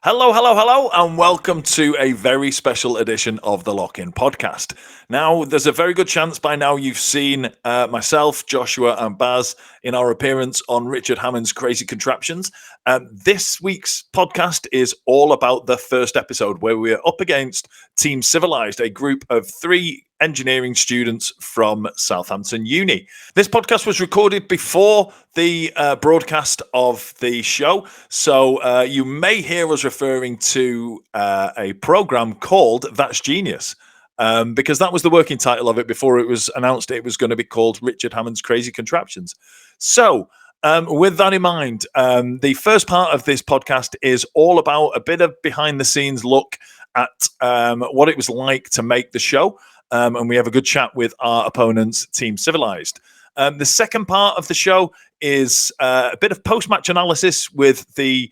Hello, hello, hello, and welcome to a very special edition of the Lock-In Podcast. Now, there's a very good chance by now you've seen myself, Joshua, and Baz in our appearance on Richard Hammond's Crazy Contraptions. This week's podcast is all about the first episode where we're up against Team Civilised, a group of 3 engineering students from Southampton Uni. This podcast was recorded before the broadcast of the show, so you may hear us referring to a program called That's Genius, because that was the working title of it before it was announced it was going to be called Richard Hammond's Crazy Contraptions. So with that in mind, the first part of this podcast is all about a bit of behind the scenes look at what it was like to make the show. And we have a good chat with our opponents, Team Civilised. The second part of the show is a bit of post-match analysis with the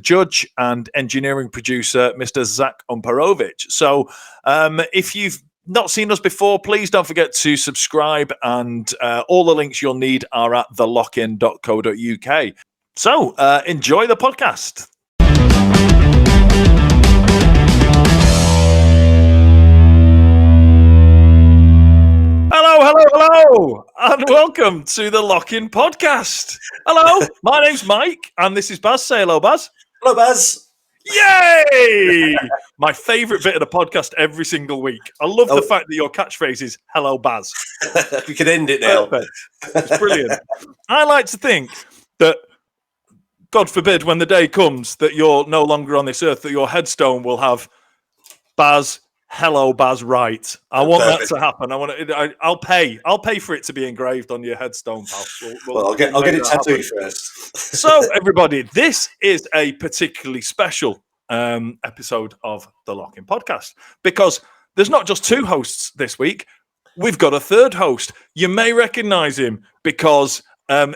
judge and engineering producer, Mr. Zach Umperovitch. So if you've not seen us before, please don't forget to subscribe, and all the links you'll need are at thelockin.co.uk. So enjoy the podcast. Hello, and welcome to the Lock-In Podcast. Hello, my name's Mike, and this is Baz. Say hello, Baz. Hello, Baz. Yay! My favourite bit of the podcast every single week. I love the fact that your catchphrase is hello, Baz. We can end it now. Perfect. It's brilliant. I like to think that, God forbid, when the day comes that you're no longer on this earth, that your headstone will have Baz. Hello, Baz. Right. I want that to happen. I'll pay. I'll pay for it to be engraved on your headstone, pal. I'll get it tattooed first. So, everybody, this is a particularly special episode of the Lock-In Podcast because there's not just 2 hosts this week. We've got a third host. You may recognise him because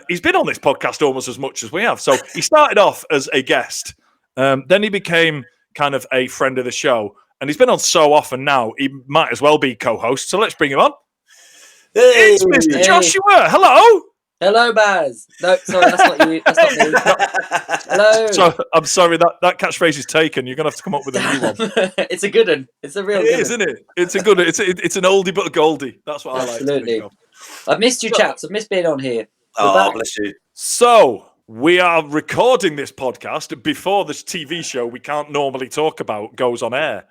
he's been on this podcast almost as much as we have. So he started off as a guest. Then he became kind of a friend of the show. And he's been on so often now, he might as well be co-host. So let's bring him on. Hey, it's Mr. Joshua. Hello. Hello, Baz. No, sorry, that's not you. That's not me. Hello. So, I'm sorry, that catchphrase is taken. You're going to have to come up with a new one. It's a good one. It's a real good one. Isn't it? It's a good one. It's an oldie but a goldie. That's what Absolutely. I like. I've missed you, chaps. I've missed being on here. Bless you. So, we are recording this podcast before this TV show we can't normally talk about goes on air.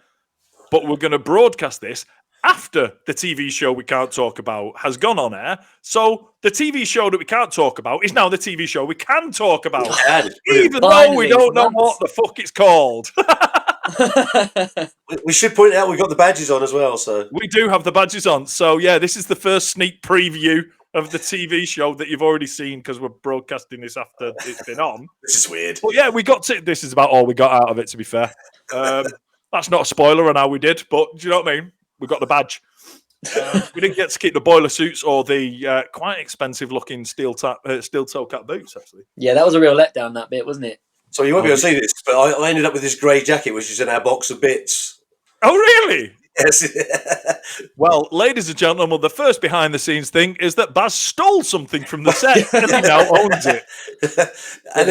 But we're going to broadcast this after the TV show we can't talk about has gone on air. So the TV show that we can't talk about is now the TV show we can talk about. Even though we don't know what the fuck it's called. We should point out we've got the badges on as well. So we do have the badges on. So yeah, this is the first sneak preview of the TV show that you've already seen because we're broadcasting this after it's been on. This is weird. But yeah, this is about all we got out of it, to be fair. That's not a spoiler on how we did, but do you know what I mean? We got the badge. We didn't get to keep the boiler suits or the quite expensive-looking steel-toe cap boots, actually. Yeah, that was a real letdown, that bit, wasn't it? So you won't be able to see this, but I ended up with this grey jacket, which is in our box of bits. Oh, really? Yes. Well, ladies and gentlemen, the first behind-the-scenes thing is that Baz stole something from the set, and he now owns it. And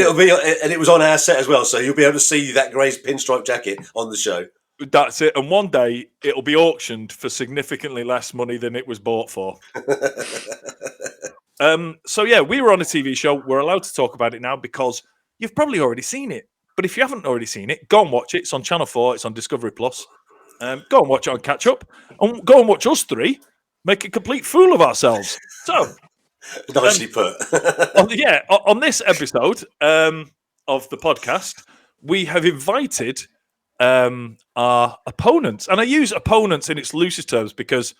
it was on our set as well, so you'll be able to see that grey pinstripe jacket on the show. That's it. And one day it'll be auctioned for significantly less money than it was bought for. So yeah, we were on a TV show. We're allowed to talk about it now because you've probably already seen it. But if you haven't already seen it, go and watch it. It's on Channel 4. It's on Discovery Plus. Go and watch it on Catch Up. And go and watch us 3 make a complete fool of ourselves. So nicely put. on this episode of the podcast, we have invited our opponents, and I use opponents in its loosest terms because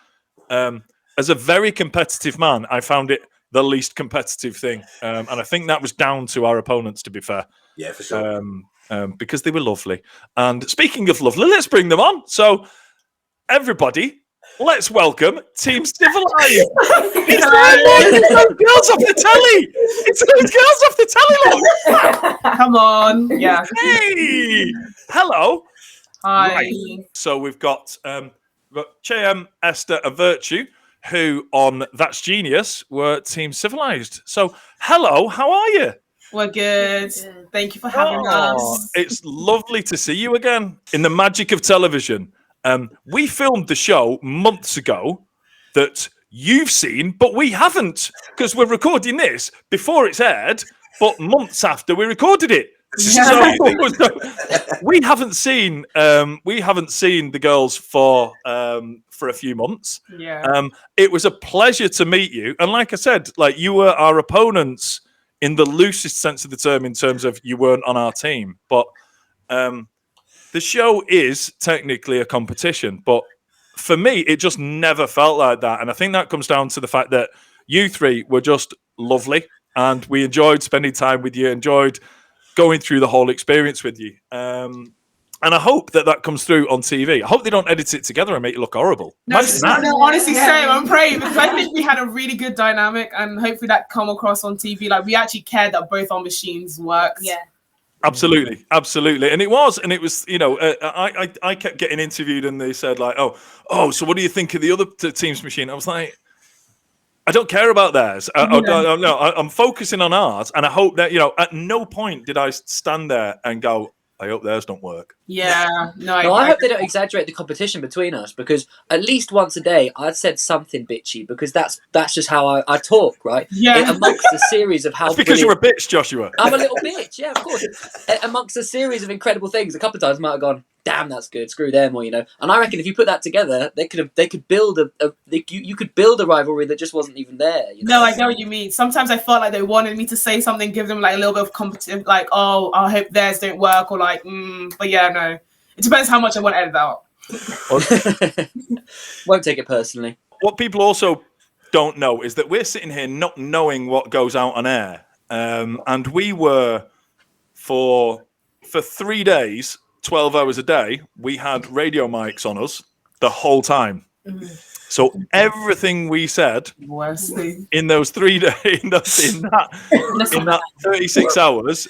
as a very competitive man, I found it the least competitive thing, and I think that was down to our opponents, to be fair. Yeah, for sure. Because they were lovely. And speaking of lovely, let's bring them on. So everybody, let's welcome Team Civilised. It's those girls off the telly. It's those girls off the telly, look. Come on. Yeah. Hey. Hello. Hi. Right. So we've got Chienyem, Esther and Virtue, who on That's Genius were Team Civilised. So hello, how are you? We're good. Thank you for having us. It's lovely to see you again in the magic of television. We filmed the show months ago that you've seen, but we haven't, because we're recording this before it's aired, but months after we recorded it. So we haven't seen the girls for a few months. Yeah. It was a pleasure to meet you, and like I said, like you were our opponents in the loosest sense of the term, in terms of you weren't on our team, but the show is technically a competition, but for me, it just never felt like that. And I think that comes down to the fact that you three were just lovely, and we enjoyed spending time with you, enjoyed going through the whole experience with you. And I hope that comes through on TV. I hope they don't edit it together and make it look horrible. No, honestly, same. I'm praying, because I think we had a really good dynamic, and hopefully that come across on TV. Like, we actually cared that both our machines worked. Yeah. Absolutely. And it was, you know, I kept getting interviewed, and they said like, oh, so what do you think of the other team's machine? I was like, I don't care about theirs. I'm focusing on ours, and I hope that, you know, at no point did I stand there and go, I hope theirs don't work. Yeah. I hope they don't exaggerate the competition between us, because at least once a day I'd said something bitchy, because that's just how I talk, right? Yeah. Amongst a series of how That's because you're a bitch, Joshua. I'm a little bitch, yeah, of course. Amongst a series of incredible things, a couple of times I might have gone, damn, that's good, screw them, or, you know. And I reckon if you put that together, they could build you could build a rivalry that just wasn't even there. You know? No, I know what you mean. Sometimes I felt like they wanted me to say something, give them like a little bit of competitive, like, oh, I hope theirs don't work, or like, but yeah, no. It depends how much I want to edit out. Won't take it personally. What people also don't know is that we're sitting here not knowing what goes out on air. And we were, for 3 days, 12 hours a day, we had radio mics on us the whole time. So everything we said in those 3 days, in that 36 hours,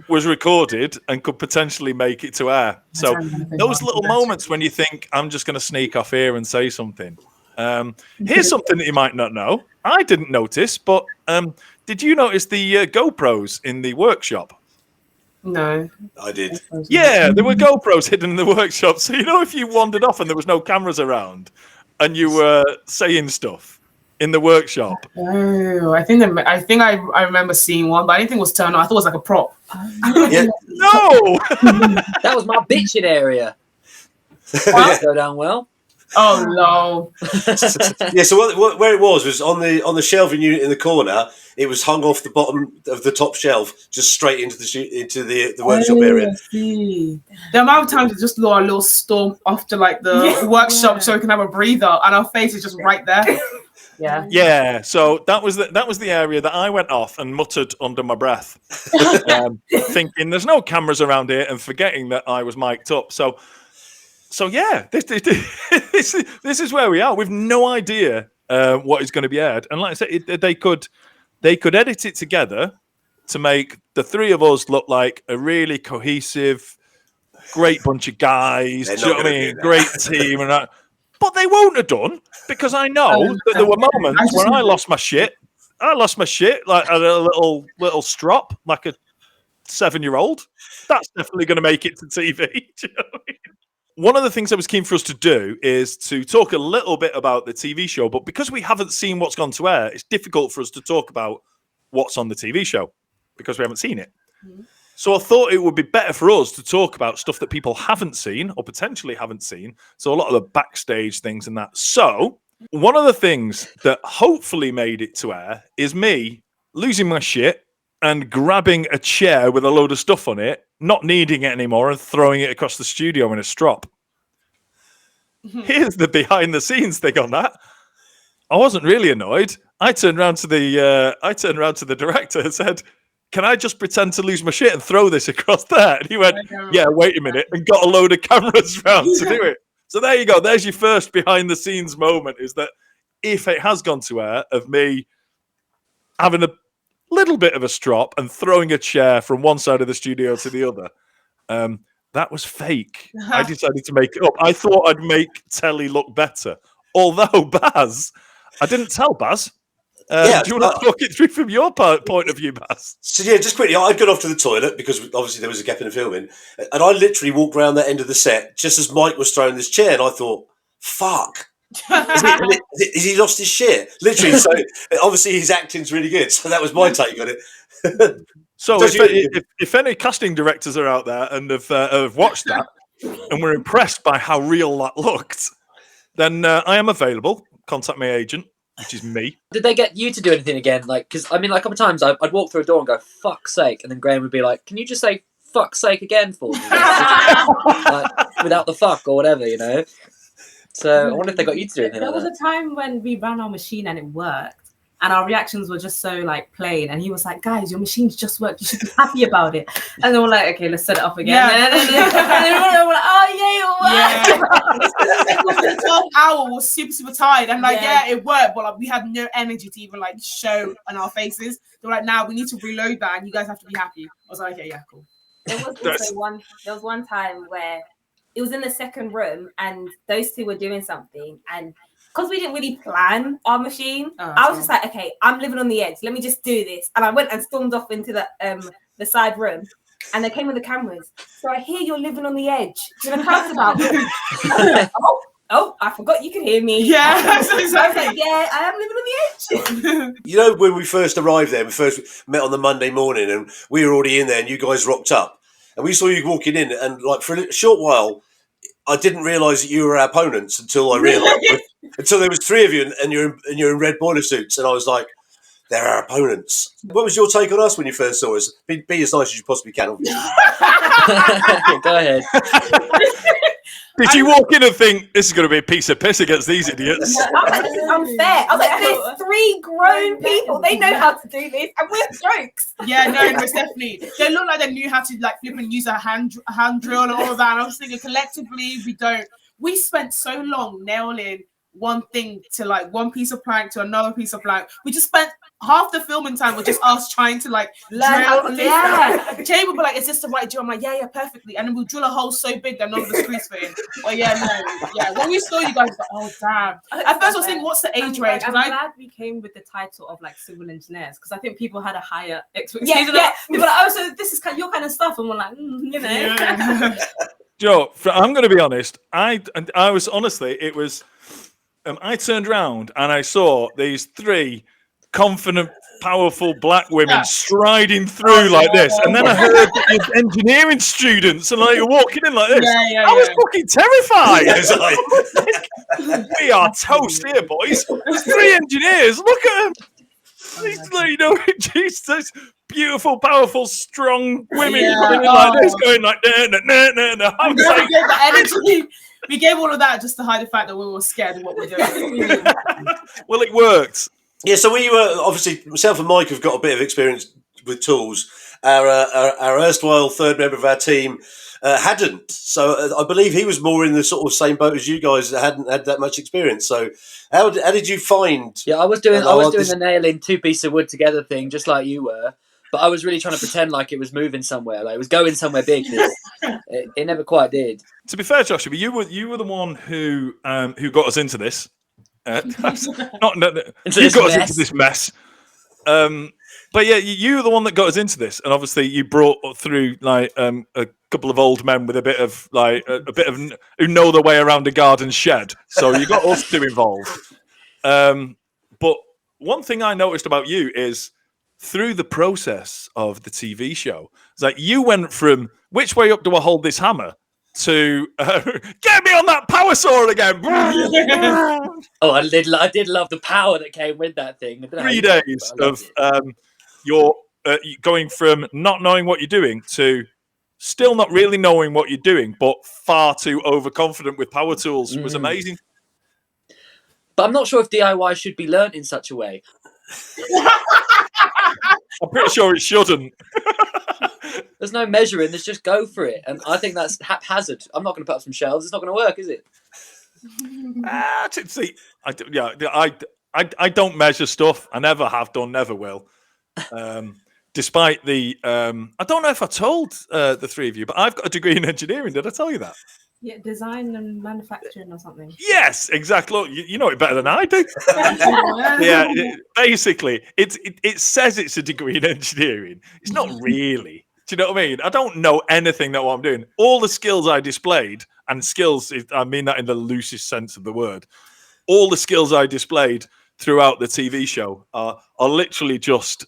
was recorded and could potentially make it to air. So those little moments when you think, I'm just going to sneak off here and say something. Here's something that you might not know. I didn't notice, but did you notice the GoPros in the workshop? No. I did. Yeah, there were GoPros hidden in the workshop. So, you know, if you wandered off and there was no cameras around and you were saying stuff in the workshop. Oh, I think I remember seeing one, but I didn't think it was turned on. I thought it was like a prop. Yeah. No! That was my bitching area. Didn't go down well. Oh no! Yeah. So where it was on the shelving unit in the corner. It was hung off the bottom of the top shelf, just straight into the workshop area. The amount of times we just saw a little storm after like the workshop, so we can have a breather, and our face is just right there. Yeah. So that was the area that I went off and muttered under my breath, thinking there's no cameras around here, and forgetting that I was mic'd up. So yeah, this is where we are. We've no idea what is going to be aired, and like I said, they could edit it together to make the three of us look like a really cohesive, great bunch of guys. Do you know what I mean? Great team and that. But they won't have done, because I know that there were moments when I lost my shit. I lost my shit like a little strop, like a 7-year-old. That's definitely going to make it to TV. Do you know what I mean? One of the things I was keen for us to do is to talk a little bit about the TV show, but because we haven't seen what's gone to air, it's difficult for us to talk about what's on the TV show because we haven't seen it. So I thought it would be better for us to talk about stuff that people haven't seen or potentially haven't seen. So a lot of the backstage things and that. So one of the things that hopefully made it to air is me losing my shit and grabbing a chair with a load of stuff on it, not needing it anymore, and throwing it across the studio in a strop. Here's the behind the scenes thing on that. I wasn't really annoyed. I turned around to the director and said, "Can I just pretend to lose my shit and throw this across there?" And he went, "Yeah, wait a minute," and got a load of cameras around to do it. So there you go. There's your first behind the scenes moment, is that if it has gone to air, of me having a little bit of a strop and throwing a chair from one side of the studio to the other. That was fake. I decided to make it up. I thought I'd make telly look better. Although Baz, I didn't tell Baz. Yeah, Do you want to talk it through from your point of view, Baz? So yeah, just quickly, I'd gone off to the toilet because obviously there was a gap in the filming, and I literally walked around that end of the set just as Mike was throwing this chair, and I thought, "Fuck, has he lost his shit?" Literally. So obviously his acting's really good. So that was my take on it. So Does if any casting directors are out there and have watched that and were impressed by how real that looked, then I am available. Contact my agent, which is me. Did they get you to do anything again? Like, because I mean, like a couple of times I'd walk through a door and go, "Fuck's sake," and then Graham would be like, "Can you just say fuck's sake again for me?" Like, without the fuck or whatever, you know. So I wonder if they got you to do anything. There like was a time when we ran our machine and it worked, and our reactions were just so like plain. And he was like, "Guys, your machine's just worked. You should be happy about it." And then we're like, "Okay, let's set it up again." Yeah. And then we're like, "Oh yeah, it worked." The 12 hour was super tired, and like Yeah. it worked, but like we had no energy to even like show on our faces. They were like, "Now we need to reload that, and you guys have to be happy." I was like, "Okay, yeah, cool." There was one time where it was in the second room and those two were doing something, and because we didn't really plan our machine, I was just like, okay, I'm living on the edge. Let me just do this. And I went and stormed off into the side room, and they came with the cameras. So I hear you're living on the edge. Do the crowd's about oh, I forgot you could hear me. Yeah, So I was like, yeah, I am living on the edge. You know, when we first arrived there, we first met on the Monday morning, and we were already in there, and you guys rocked up, and we saw you walking in, and like for a short while, I didn't realise that you were our opponents until I realised. Until there was three of you, and you're in red boiler suits, and I was like, "They're our opponents." What was your take on us when you first saw us? Be as nice as you possibly can. Go ahead. Did you walk in and think this is going to be a piece of piss against these idiots? I was like, this is unfair. I was like, there's three grown people. They know how to do this, and we're jokes. Yeah, no, it was definitely. They looked like they knew how to like flip and use a hand drill and all of that. And I was thinking, collectively, we don't. We spent so long nailing one thing to like one piece of plank to another piece of plank. We just spent half the filming time with just us trying to like Learn how to do drill. Jay would be like, "Is this the right drill?" I'm like, "Yeah, perfectly." And then we'll drill a hole so big that none of the screws fit in. But yeah, no, yeah. When we saw you guys, like, oh damn. At first, I was thinking, "What's the age range?" I'm glad we came with the title of like civil engineers, because I think people had a higher expectation. Yeah. People were like, "Oh, so this is your kind of stuff," and we're like, you know. Yeah. Joe, I'm going to be honest. I was honestly, it was. I turned around and I saw these three confident, powerful black women striding through like this, and then I heard the engineering students and like walking in like this. I was fucking terrified. We are toast here, boys. There's three engineers. Look at them. These, like, you know, Jesus, beautiful, powerful, strong women coming in like this, going like, nah. I was like, We gave the energy. We gave all of that just to hide the fact that we were scared of what we're doing. well, it worked. Yeah, so we were obviously, myself and Mike have got a bit of experience with tools. Our erstwhile third member of our team hadn't. So I believe he was more in the sort of same boat as you guys that hadn't had that much experience. So how did you find? Yeah, I was doing the nailing two pieces of wood together thing, just like you were. But I was really trying to pretend like it was moving somewhere, like it was going somewhere big. It never quite did. To be fair, Joshua, you were the one who got us into this. You got us into this mess. But yeah, you were the one that got us into this, and obviously you brought through like a couple of old men with a bit of who know their way around a garden shed. So you got us two involved. But one thing I noticed about you is, through the process of the TV show, it's like you went from which way up do I hold this hammer to get me on that power saw again. Oh, I did love the power that came with that thing. 3 days of your going from not knowing what you're doing to still not really knowing what you're doing, but far too overconfident with power tools was amazing. But I'm not sure if DIY should be learnt in such a way. I'm pretty sure it shouldn't. There's no measuring. There's just go for it, and I think that's haphazard. I'm not going to put up some shelves. It's not going to work, is it? See, I don't measure stuff. I never have done, never will. Despite the, I don't know if I told the three of you, but I've got a degree in engineering. Did I tell you that? Yeah, design and manufacturing or something. Yes, exactly. Look, you know it better than I do. Basically, it says it's a degree in engineering. It's not really. Do you know what I mean? I don't know anything that what I'm doing. All the skills I displayed, and skills, I mean that in the loosest sense of the word, all the skills I displayed throughout the TV show are literally just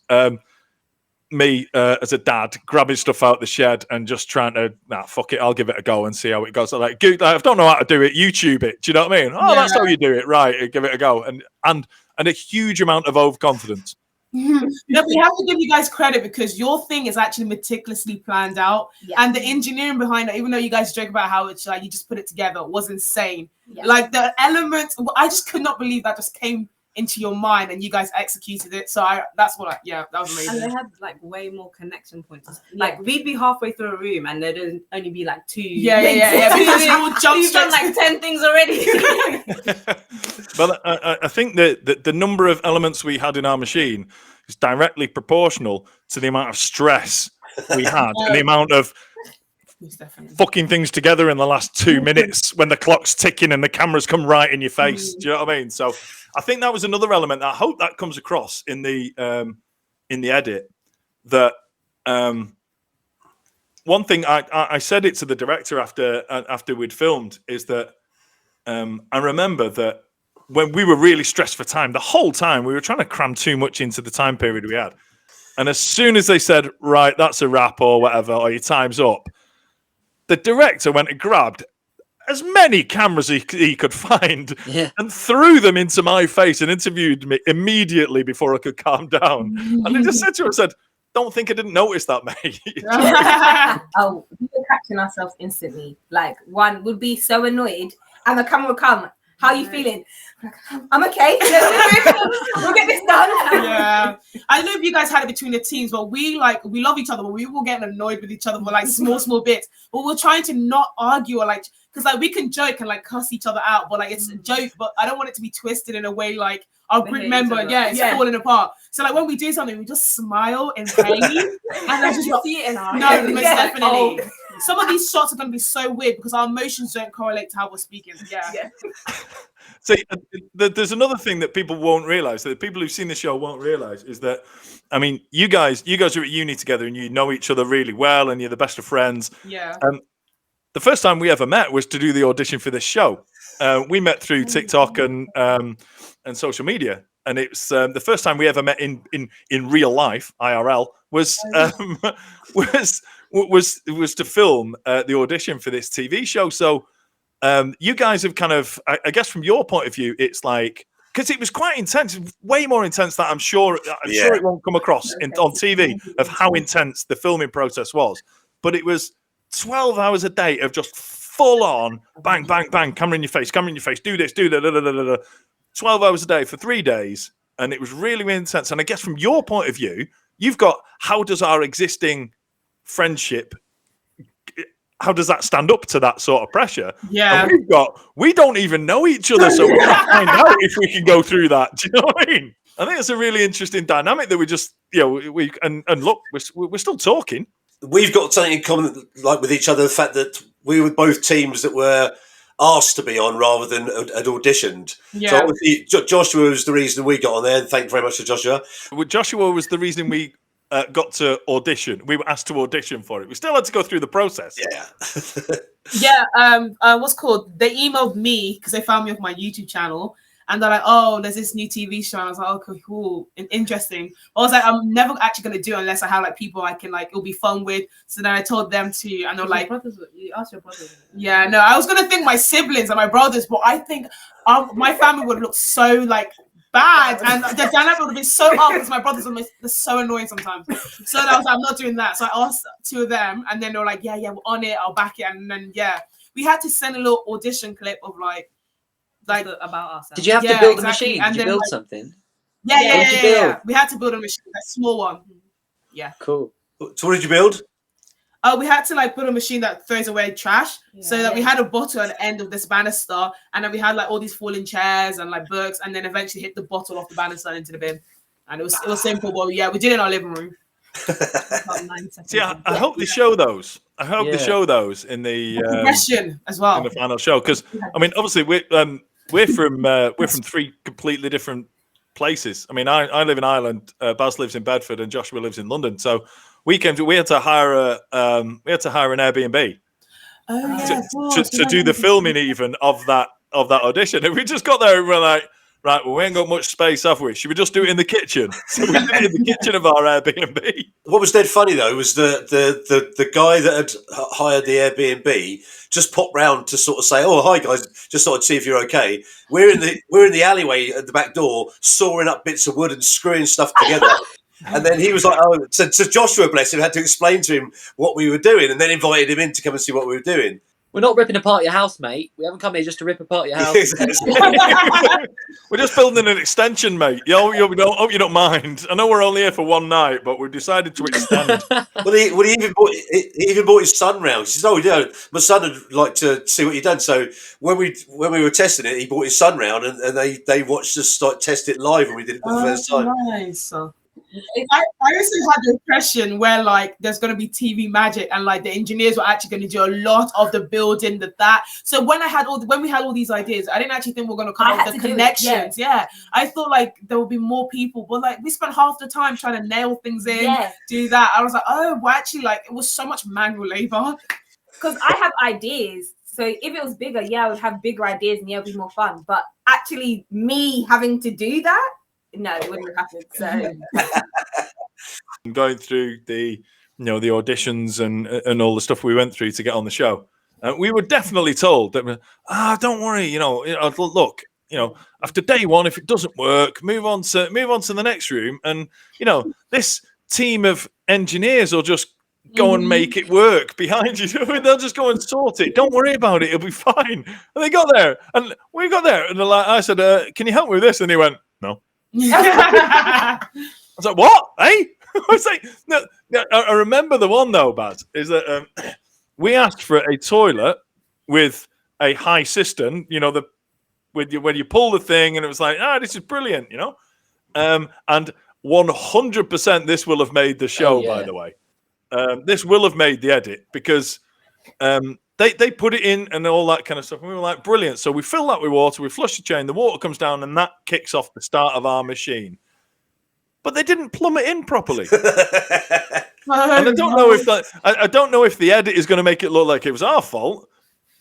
me as a dad grabbing stuff out the shed and just trying to, fuck it, I'll give it a go and see how it goes. I don't know how to do it. YouTube it. Do you know what I mean? Oh, that's how you do it, right? Give it a go, and a huge amount of overconfidence. No, we have to give you guys credit because your thing is actually meticulously planned out, and the engineering behind it. Even though you guys joke about how it's like you just put it together, was insane. Like the elements, I just could not believe that just came into your mind and you guys executed it. So that was amazing. And they had like way more connection points. Like we'd be halfway through a room and there'd only be like two. Yeah. Because you all jumped You've done like 10 things already. But I think that the number of elements we had in our machine is directly proportional to the amount of stress we had and the amount of fucking things together in the last 2 minutes when the clock's ticking and the cameras come right in your face. Do you know what I mean? So I think that was another element. I hope that comes across in the edit. That one thing I said it to the director after we'd filmed is that I remember that when we were really stressed for time, the whole time we were trying to cram too much into the time period we had. And as soon as they said, right, that's a wrap or whatever, or your time's up, the director went and grabbed as many cameras he could find and threw them into my face and interviewed me immediately before I could calm down. And I just said to her, I said, don't think I didn't notice that, mate. Oh, we were catching ourselves instantly. Like one would be so annoyed and the camera would come. How are you feeling? I'm okay. We'll get this done. Yeah. I don't know if you guys had it between the teams, but we love each other, but we were getting annoyed with each other for like small bits. But we're trying to not argue or like, because like we can joke and like cuss each other out, but like it's a joke, but I don't want it to be twisted in a way like our group member, it's falling apart. So like when we do something, we just smile in pain. And I just see it in our most definitely. Oh. Some of these shots are going to be so weird because our emotions don't correlate to how we're speaking. Yeah. So there's another thing that people won't realize, that the people who've seen the show won't realize, is that, I mean, you guys are at uni together and you know each other really well and you're the best of friends. Yeah. The first time we ever met was to do the audition for this show. We met through TikTok and social media, and it's the first time we ever met in real life, IRL, was to film the audition for this TV show. So you guys have kind of, I guess from your point of view, it's like, because it was quite intense, way more intense than I'm sure it won't come across on TV of how intense the filming process was. But it was 12 hours a day of just full on bang, bang, bang, camera in your face, do this, do that, 12 hours a day for 3 days. And it was really, really intense. And I guess from your point of view, you've got, how does our existing friendship, how does that stand up to that sort of pressure? Yeah. And we don't even know each other, so we can't find out if we can go through that. Do you know what I mean? I think it's a really interesting dynamic that we just, and look, we're still talking. We've got something in common, like with each other, the fact that we were both teams that were asked to be on rather than had auditioned. Yeah. So obviously Joshua was the reason we got on there, and thank you very much to Joshua. Well, Joshua was the reason we got to audition. We were asked to audition for it. We still had to go through the process. What's called? They emailed me because they found me off my YouTube channel. And they're like, oh, there's this new TV show. And I was like, okay, cool, interesting. I was like, I'm never actually going to do it unless I have like people I can like, it'll be fun with. So then I told them to, and they're like, you asked your brothers. Yeah, no, I was going to think my siblings and my brothers, but I think my family would look so like bad. And the dynamic would have been so up because my brothers are so annoying sometimes. So I was like, I'm not doing that. So I asked 2 of them and then they were like, yeah, we're on it. I'll back it. And then, we had to send a little audition clip of like about ourselves. Did you have to build a machine? Did you build something? Yeah. We had to build a machine, a small one. Yeah. Cool. So what did you build? We had to like build a machine that throws away trash. So that we had a bottle at the end of this banister, and then we had like all these falling chairs and like books, and then eventually hit the bottle off the banister into the bin. And it was simple, but we did it in our living room. About 9 seconds. See, I hope they show those. I hope they show those in the progression as well in the final show, because I mean, obviously we're from three completely different places. I mean, I live in Ireland, Baz lives in Bedford, and Joshua lives in London. So we had to hire an Airbnb to do the filming even of that audition, and we just got there and we're like, right, well, we ain't got much space, have we? Should we just do it in the kitchen? So we did it in the kitchen of our Airbnb. What was dead funny though was the guy that had hired the Airbnb just popped round to sort of say, "Oh, hi guys, just thought I'd see if you're okay." We're in the alleyway at the back door, sawing up bits of wood and screwing stuff together. And then he was like, "Oh," so Joshua, bless him, had to explain to him what we were doing, and then invited him in to come and see what we were doing. We're not ripping apart your house, mate. We haven't come here just to rip apart your house. We're just building an extension, mate. Hope you don't mind. I know we're only here for one night, but we've decided to extend. Well, he even brought his son round. He says, "Oh, yeah, my son would like to see what you've done." So when we were testing it, he brought his son round, and they watched us like test it live when we did it for the first time. Nice. I also had the impression where like there's going to be TV magic and like the engineers were actually going to do a lot of the building that. So when we had all these ideas, I didn't actually think we are going to come up with the connections. Yeah, I thought like there would be more people, but like we spent half the time trying to nail things in, do that. I was like, oh, well, actually, like it was so much manual labor. Because I have ideas. So if it was bigger, I would have bigger ideas and it would be more fun. But actually, me having to do that, no, it wouldn't have happened. So going through the auditions and all the stuff we went through to get on the show, we were definitely told that don't worry, look, after day one, if it doesn't work, move on to the next room, and this team of engineers will just go and make it work behind you. They'll just go and sort it. Don't worry about it. It'll be fine. And they got there, and we got there, and I said, "Can you help me with this?" And he went, "No." I was like, "What? Hey?" I was like, "No." I remember the one though, Baz, is that we asked for a toilet with a high cistern. When you pull the thing, and it was like, this is brilliant, and 100% this will have made the show. By the way, this will have made the edit because they put it in and all that kind of stuff. And we were like, brilliant. So we fill that with water, we flush the chain, the water comes down, and that kicks off the start of our machine. But they didn't plumb it in properly. And I don't know if the edit is going to make it look like it was our fault.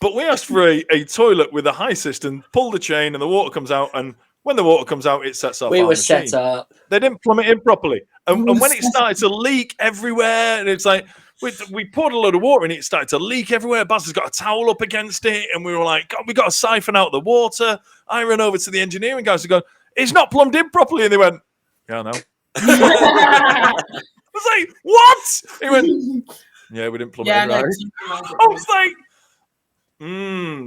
But we asked for a toilet with a high cistern, pull the chain, and the water comes out. And when the water comes out, it sets off. We were machine. Set up. They didn't plumb it in properly. And when it started to leak everywhere, and it's like, we poured a load of water in it started to leak everywhere. Baz has got a towel up against it, and we were like, God, we got to siphon out the water. I ran over to the engineering guys and go, "It's not plumbed in properly." And they went, "Yeah, I know." I was like, "What?" He went, "Yeah, we didn't plumb it in right." I was like,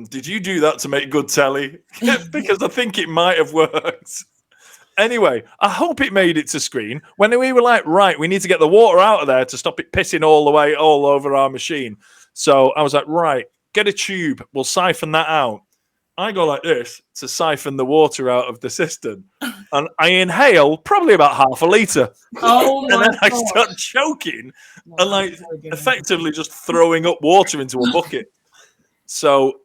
did you do that to make good telly? Because I think it might have worked. Anyway, I hope it made it to screen. When we were like, right, we need to get the water out of there to stop it pissing all over our machine. So I was like, right, get a tube. We'll siphon that out. I go like this to siphon the water out of the cistern. And I inhale probably about half a litre. Oh my And then I God. start choking and like effectively just throwing up water into a bucket. So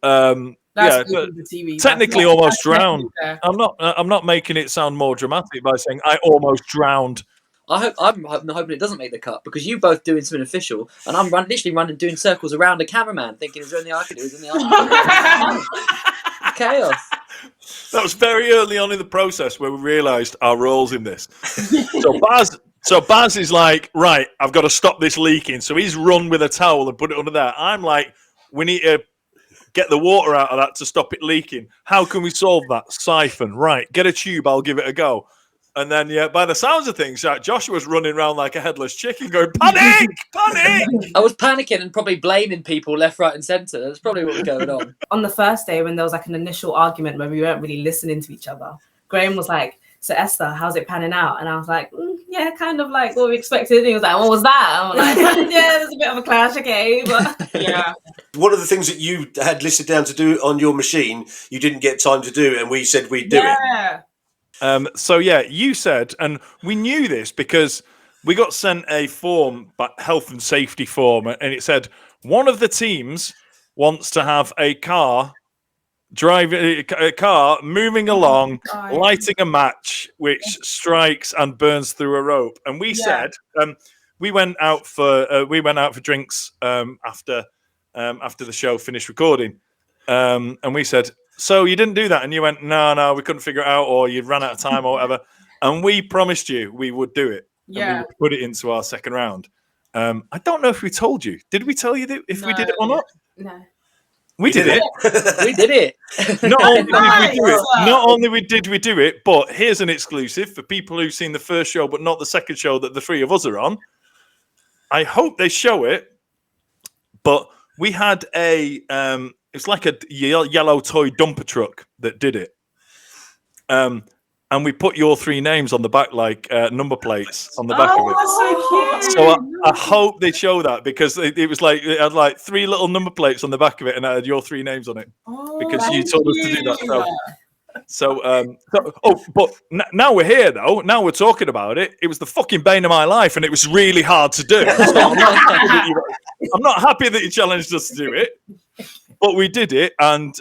technically almost drowned. I'm not making it sound more dramatic by saying I almost drowned. I'm hoping it doesn't make the cut because you both doing something official, and I'm literally running doing circles around a cameraman, thinking, "Is there anything I can do? Is there anything I can do?" Chaos. That was very early on in the process where we realised our roles in this. So Baz is like, right, I've got to stop this leaking. So he's run with a towel and put it under there. I'm like, we need to get the water out of that to stop it leaking. How can we solve that? Siphon. Right, get a tube. I'll give it a go. And then, by the sounds of things, Joshua's running around like a headless chicken going, "Panic! Panic!" I was panicking and probably blaming people left, right and centre. That's probably what was going on. On the first day when there was like an initial argument where we weren't really listening to each other, Graham was like, "So Esther, how's it panning out?" And I was like, "Yeah, kind of like what we expected." And he was like, "What was that?" And I'm like, "Yeah, there's a bit of a clash, okay." But Yeah. One of the things that you had listed down to do on your machine, you didn't get time to do, and we said we'd do it. Yeah. You said, and we knew this because we got sent a form, health and safety form, and it said one of the teams wants to have a car moving along, lighting a match which strikes and burns through a rope. And we said we went out for drinks after the show finished recording, and we said, so you didn't do that? And you went, no, we couldn't figure it out, or you ran out of time or whatever. And we promised you we would do it. Yeah. And we would put it into our second round. I don't know if we told you. Did we tell you that if we did it or not? No. We did it. We did it. Not only did we do it, but here's an exclusive for people who've seen the first show but not the second show that the three of us are on. I hope they show it, but we had it's like a yellow toy dumper truck that did it. And we put your three names on the back, like number plates on the back of it. That's so cute. So I hope they show that, because it was like it had like three little number plates on the back of it, and I had your three names on it because you told us to do that. But now we're here though. Now we're talking about it. It was the fucking bane of my life, and it was really hard to do. So I'm not happy that you challenged us to do it, but we did it. And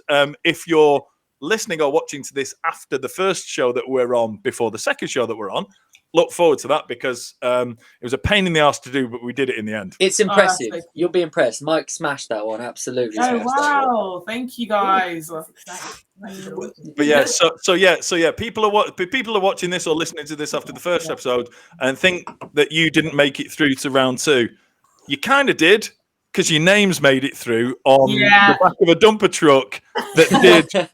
if you're listening or watching to this after the first show that we're on, before the second show that we're on, look forward to that, because it was a pain in the ass to do, but we did it in the end. It's impressive. You'll be impressed. Mike smashed that one. Absolutely. Oh wow! Thank you guys. But yeah, so people are watching this or listening to this after the first episode and think that you didn't make it through to round 2. You kind of did, because your names made it through on the back of a dumper truck that did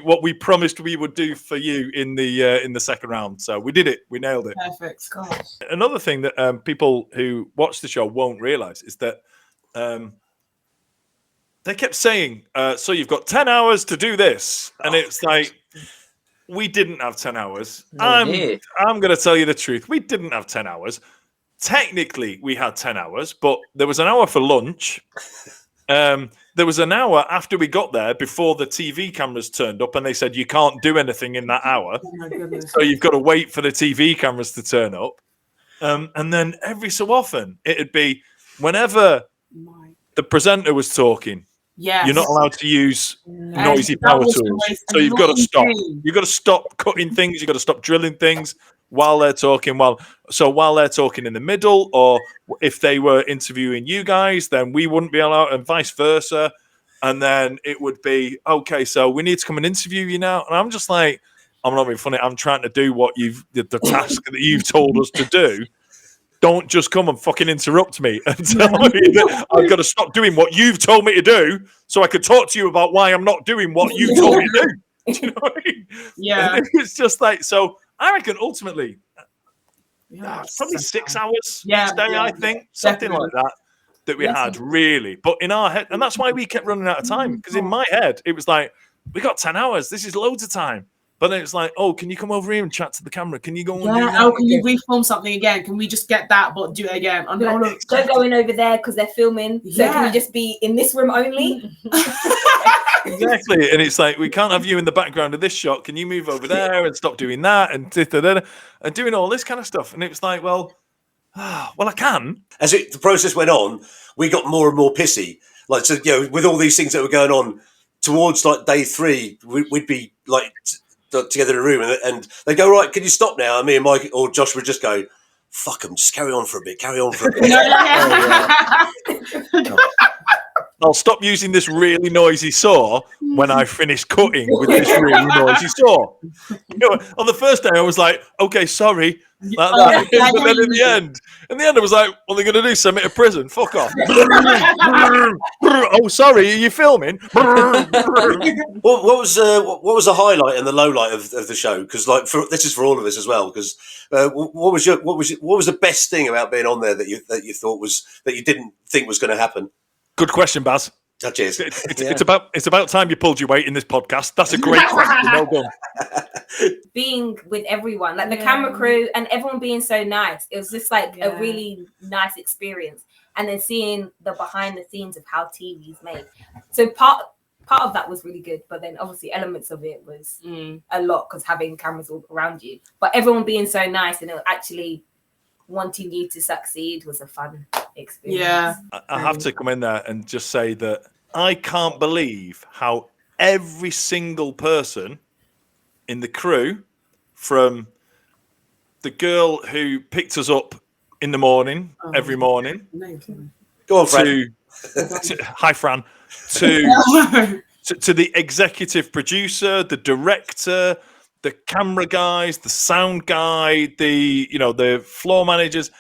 what we promised we would do for you in the second round. So we did it. We nailed it. Perfect. Gosh. Another thing that people who watch the show won't realize is that they kept saying, so you've got 10 hours to do this. And it's like, we didn't have 10 hours. I'm going to tell you the truth. We didn't have 10 hours. Technically, we had 10 hours, but there was an hour for lunch. There was an hour after we got there before the TV cameras turned up, and they said you can't do anything in that hour. Oh my goodness. So you've got to wait for the TV cameras to turn up. And then every so often, it'd be whenever the presenter was talking, you're not allowed to use noisy power tools. So you've got to stop. You've got to stop cutting things. You've got to stop drilling things while they're talking. While they're talking in the middle, or if they were interviewing you guys, then we wouldn't be allowed, and vice versa. And then it would be, okay, so we need to come and interview you now. And I'm just like, I'm not being funny. I'm trying to do what the task that you've told us to do. Don't just come and fucking interrupt me and tell me that I've got to stop doing what you've told me to do so I could talk to you about why I'm not doing what you told me to do. Do you know what I mean? Yeah. It's just like, so I reckon ultimately, probably 6 hours each day, I think. Something like that we had, really. But in our head, and that's why we kept running out of time, because in my head, it was like, we got 10 hours. This is loads of time. But then it's like, oh, can you come over here and chat to the camera? Can you go and do that? Oh, can you refilm something again? Can we just get that, but do it again? Don't go in over there because they're filming. So can we just be in this room only? Exactly. And it's like, we can't have you in the background of this shot. Can you move over there and stop doing that? And doing all this kind of stuff. And it was like, well, I can. As the process went on, we got more and more pissy. Like, so, you know, with all these things that were going on, towards like day 3, we'd be like together in a room, and they go, right, can you stop now? And me and Mike or Josh would just go, fuck them, just carry on for a bit. I'll stop using this really noisy saw when I finish cutting with this really noisy saw. You know, on the first day, I was like, okay, sorry. Like that. But then in the end, I was like, what are they going to do? Send me to prison? Fuck off. Oh, sorry, are you filming? What was the highlight and the low light of the show? Because like this is for all of us as well. Because what was the best thing about being on there that you thought was that you didn't think was going to happen? Good question, Baz. Oh, cheers. It's about time you pulled your weight in this podcast. That's a great question. Well done. Being with everyone, like the camera crew and everyone being so nice. It was just like a really nice experience. And then seeing the behind the scenes of how TV is made. So part of that was really good. But then obviously elements of it was a lot because having cameras all around you. But everyone being so nice and it actually wanting you to succeed was a fun experience. Yeah. I have to come in there and just say that I can't believe how every single person in the crew, from the girl who picked us up in the morning, every morning, Go on, Fred. hi Fran, to the executive producer, the director, the camera guys, the sound guy, the floor managers,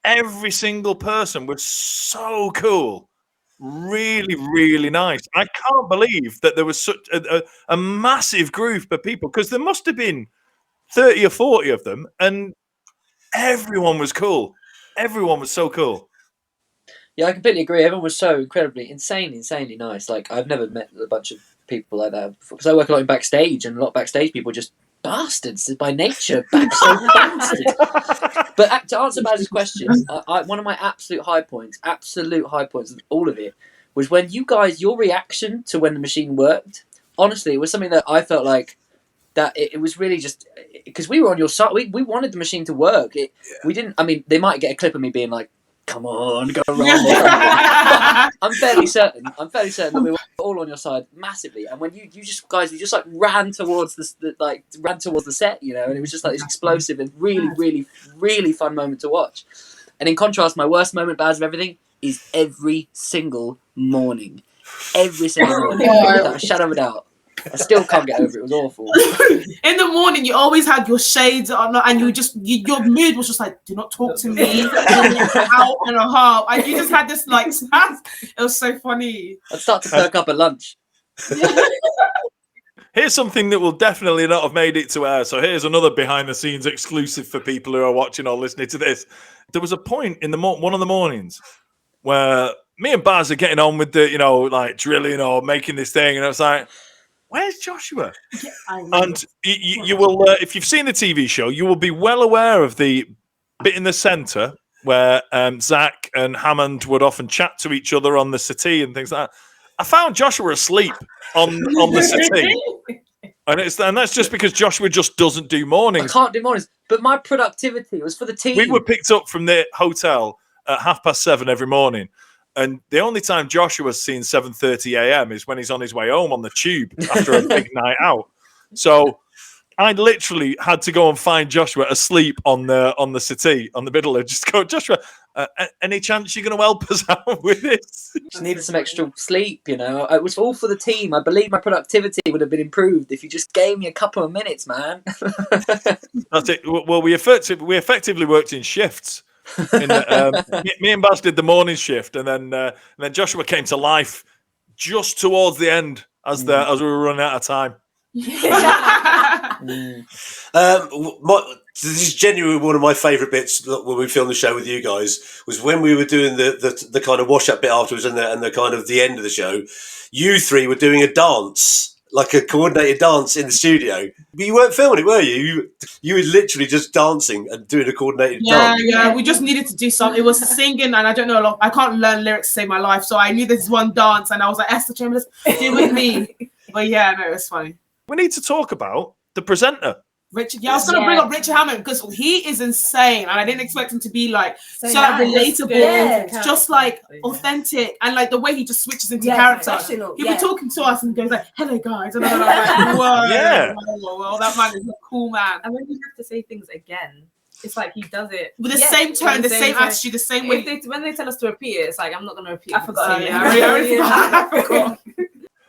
every single person was so cool. Really, really nice. I can't believe that there was such a massive group of people, because there must have been 30 or 40 of them, and everyone was cool. Everyone was so cool. Yeah, I completely agree. Everyone was so insanely nice. Like, I've never met a bunch of people like that before, because I work a lot in backstage, and a lot of backstage people are just bastards by nature. Bastard. But to answer Baz's question, one of my absolute high points of all of it, was when you guys, your reaction to when the machine worked. Honestly, it was something that I felt like that it was really just because we were on your side. We wanted the machine to work. We didn't. I mean, they might get a clip of me being like, "Come on, go wrong." I'm fairly certain that we were all on your side massively. And when you just like ran towards the set, and it was just like this explosive and really, really, really fun moment to watch. And in contrast, my worst moment, Baz, of everything, is every single morning. Every single morning, without a shadow of a doubt. I still can't get over it. It was awful. In the morning, you always had your shades on, and your mood was just like, "Do not talk to me." Out and a half, and you just had this like. It was so funny. I'd start to perk up at lunch. Here's something that will definitely not have made it to air. So here's another behind-the-scenes exclusive for people who are watching or listening to this. There was a point in one of the mornings where me and Baz are getting on with the, like drilling or making this thing, and I was like, "Where's Joshua?" And you will, if you've seen the TV show, you will be well aware of the bit in the centre where Zach and Hammond would often chat to each other on the settee and things like that. I found Joshua asleep on the settee. And that's just because Joshua just doesn't do mornings. I can't do mornings, but my productivity was for the team. We were picked up from the hotel at 7:30 every morning. And the only time Joshua's seen 7:30 a.m. is when he's on his way home on the tube after a big night out. So I literally had to go and find Joshua asleep on the settee, on the middle, and just go, "Joshua, any chance you're going to help us out with this?" Just needed some extra sleep, It was all for the team. I believe my productivity would have been improved if you just gave me a couple of minutes, man. That's it. Well, we effectively worked in shifts. Me and Baz did the morning shift, and then Joshua came to life just towards the end as we were running out of time. This is genuinely one of my favourite bits when we filmed the show with you guys, was when we were doing the kind of wash up bit afterwards and the kind of the end of the show. You three were doing a dance, like a coordinated dance in the studio. But you weren't filming it, were you? You were literally just dancing and doing a coordinated dance. Yeah, we just needed to do something. It was singing, and I don't know a lot. I can't learn lyrics to save my life, so I knew this one dance, and I was like, "Esther Chambers, do it with me." But yeah, no, it was funny. We need to talk about the presenter. Richard, I was going to bring up Richard Hammond because he is insane, and I didn't expect him to be like so relatable, just like authentic, and like the way he just switches into character. He'll be talking to us and goes like, "Hello guys," and I'm like, whoa, that man is a cool man. And when you have to say things again, it's like he does it with the same tone, the same attitude, the same way. When they tell us to repeat it, it's like, I'm not going to repeat it. I forgot. I forgot.